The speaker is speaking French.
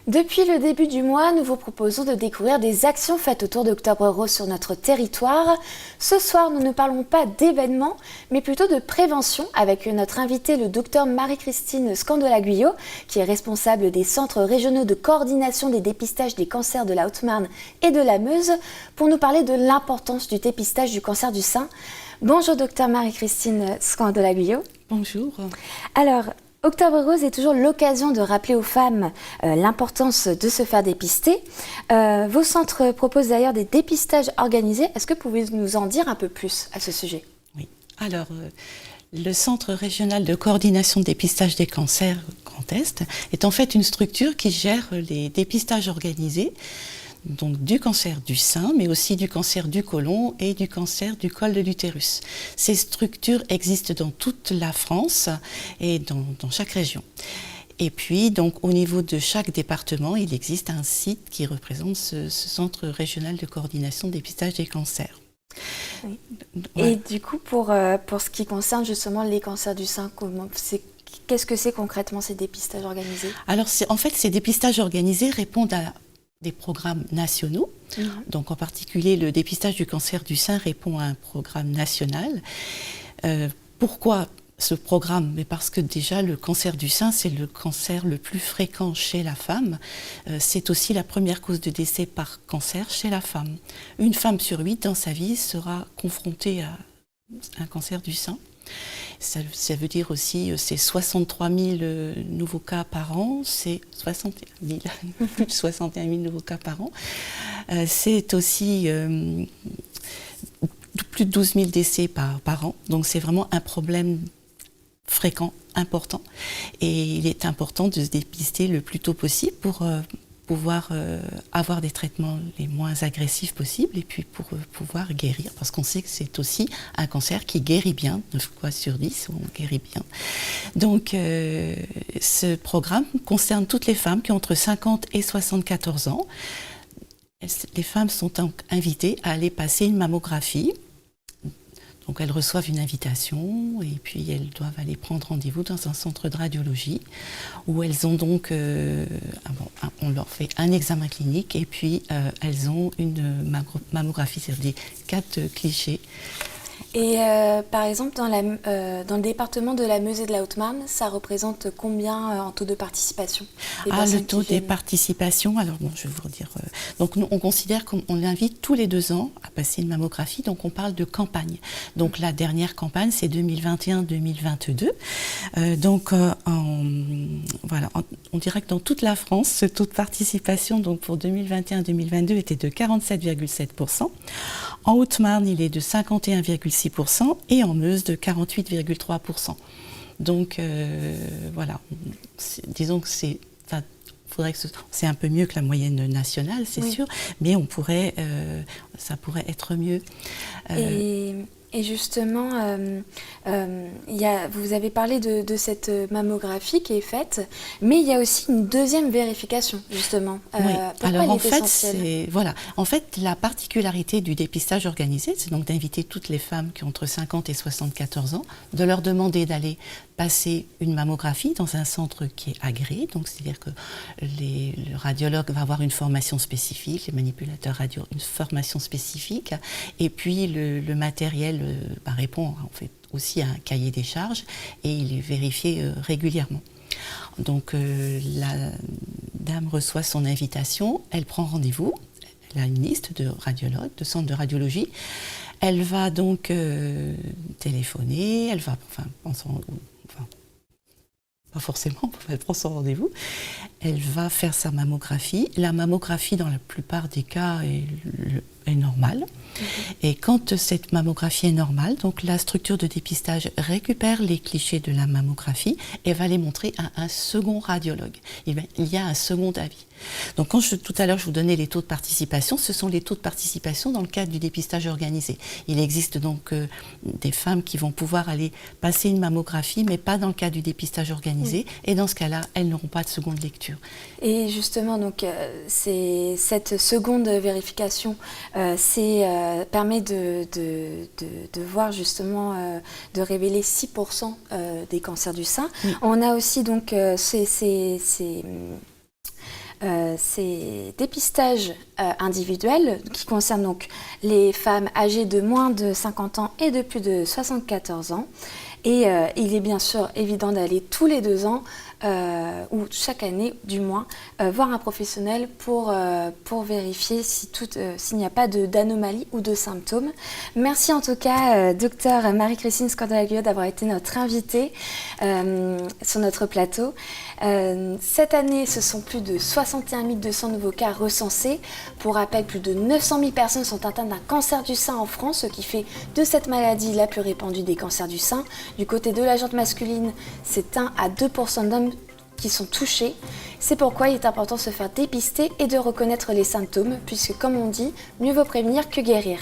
Depuis le début du mois, nous vous proposons de découvrir des actions faites autour d'Octobre Rose sur notre territoire. Ce soir, nous ne parlons pas d'événements, mais plutôt de prévention avec notre invitée, le docteur Marie-Christine Scandola-Guyot, qui est responsable des centres régionaux de coordination des dépistages des cancers de la Haute-Marne et de la Meuse, pour nous parler de l'importance du dépistage du cancer du sein. Bonjour docteur Marie-Christine Scandola-Guyot. Bonjour. Alors, Octobre Rose est toujours l'occasion de rappeler aux femmes l'importance de se faire dépister. Vos centres proposent d'ailleurs des dépistages organisés. Est-ce que vous pouvez nous en dire un peu plus à ce sujet? Oui. Alors, le Centre régional de coordination de dépistage des cancers Grand Est est en fait une structure qui gère les dépistages organisés, donc du cancer du sein, mais aussi du cancer du côlon et du cancer du col de l'utérus. Ces structures existent dans toute la France et dans chaque région. Et puis, donc, au niveau de chaque département, il existe un site qui représente ce centre régional de coordination de dépistage des cancers. Oui. Ouais. Et du coup, pour ce qui concerne justement les cancers du sein, qu'est-ce que c'est concrètement ces dépistages organisés? Alors, en fait, ces dépistages organisés répondent à des programmes nationaux. Donc en particulier le dépistage du cancer du sein répond à un programme national. Pourquoi ce programme? Mais parce que déjà le cancer du sein, c'est le cancer le plus fréquent chez la femme. C'est aussi la première cause de décès par cancer chez la femme. Une femme sur 8 dans sa vie sera confrontée à un cancer du sein. Ça veut dire aussi, c'est 63 000 nouveaux cas par an, c'est 61 000, plus de 61 000 nouveaux cas par an. C'est aussi plus de 12 000 décès par an, donc c'est vraiment un problème fréquent, important. Et il est important de se dépister le plus tôt possible pour pouvoir avoir des traitements les moins agressifs possibles et puis pour pouvoir guérir, parce qu'on sait que c'est aussi un cancer qui guérit bien, 9 fois sur 10, on guérit bien. Donc ce programme concerne toutes les femmes qui ont entre 50 et 74 ans. Les femmes sont donc invitées à aller passer une mammographie. Donc elles reçoivent une invitation et puis elles doivent aller prendre rendez-vous dans un centre de radiologie où elles ont donc, on leur fait un examen clinique et puis elles ont une mammographie, c'est-à-dire des 4 clichés. Et par exemple, dans le département de la Meuse et de la Haute-Marne, ça représente combien en taux de participation? Le taux de participation, alors bon, je vais vous dire. Donc nous, on considère qu'on l'invite tous les 2 ans à passer une mammographie, donc on parle de campagne. Donc la dernière campagne, c'est 2021-2022. Voilà, on dirait que dans toute la France, ce taux de participation donc pour 2021-2022 était de 47,7%. En Haute-Marne, il est de 51,6% et en Meuse de 48,3%. Donc voilà, disons que c'est un peu mieux que la moyenne nationale, c'est sûr, mais ça pourrait être mieux. Et justement, vous avez parlé de cette mammographie qui est faite, mais il y a aussi une deuxième vérification, justement. Oui. Alors en fait, essentielle? En fait, la particularité du dépistage organisé, c'est donc d'inviter toutes les femmes qui ont entre 50 et 74 ans, de leur demander d'aller passer une mammographie dans un centre qui est agréé, donc c'est-à-dire que le radiologue va avoir une formation spécifique, les manipulateurs radio une formation spécifique, et puis le matériel répond en fait aussi à un cahier des charges et il est vérifié régulièrement. Donc la dame reçoit son invitation, elle prend rendez-vous, elle a une liste de radiologues, de centres de radiologie. Elle va donc téléphoner, elle va, pas forcément, elle prend son rendez-vous, elle va faire sa mammographie. La mammographie, dans la plupart des cas, est normale. Et quand cette mammographie est normale, donc la structure de dépistage récupère les clichés de la mammographie et va les montrer à un second radiologue. Il y a un second avis. Donc tout à l'heure je vous donnais les taux de participation, ce sont les taux de participation dans le cadre du dépistage organisé. Il existe donc des femmes qui vont pouvoir aller passer une mammographie, mais pas dans le cadre du dépistage organisé. Et dans ce cas-là, elles n'auront pas de seconde lecture. Et justement, donc, cette seconde vérification permet de voir justement, de révéler 6% des cancers du sein. Oui. On a aussi donc ces dépistages individuels qui concernent donc les femmes âgées de moins de 50 ans et de plus de 74 ans. Et il est bien sûr évident d'aller tous les 2 ans, ou chaque année du moins, voir un professionnel pour vérifier s'il n'y a pas d'anomalie ou de symptômes. Merci en tout cas, docteur Marie-Christine Scandalaguiot, d'avoir été notre invitée sur notre plateau. Cette année, ce sont plus de 61 200 nouveaux cas recensés. Pour rappel, plus de 900 000 personnes sont atteintes d'un cancer du sein en France, ce qui fait de cette maladie la plus répandue des cancers du sein. Du côté de la gente masculine, c'est 1 à 2% d'hommes qui sont touchés. C'est pourquoi il est important de se faire dépister et de reconnaître les symptômes, puisque comme on dit, mieux vaut prévenir que guérir.